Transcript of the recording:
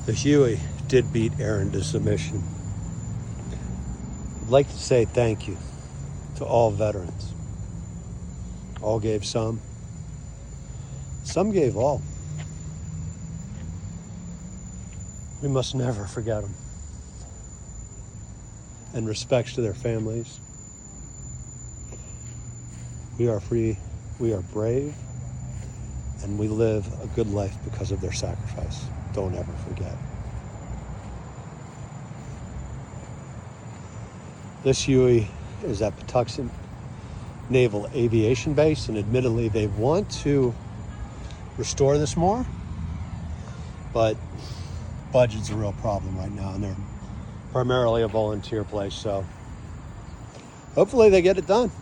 The Huey did beat Aaron to submission. I'd like to say thank you to all veterans. All gave some gave all. We must never forget them. And respects to their families. We are free, we are brave, and we live a good life because of their sacrifice. Don't ever forget. This Huey is at Patuxent Naval Aviation Base, and admittedly they want to restore this more, but budget's a real problem right now, and they're primarily a volunteer place, so hopefully they get it done.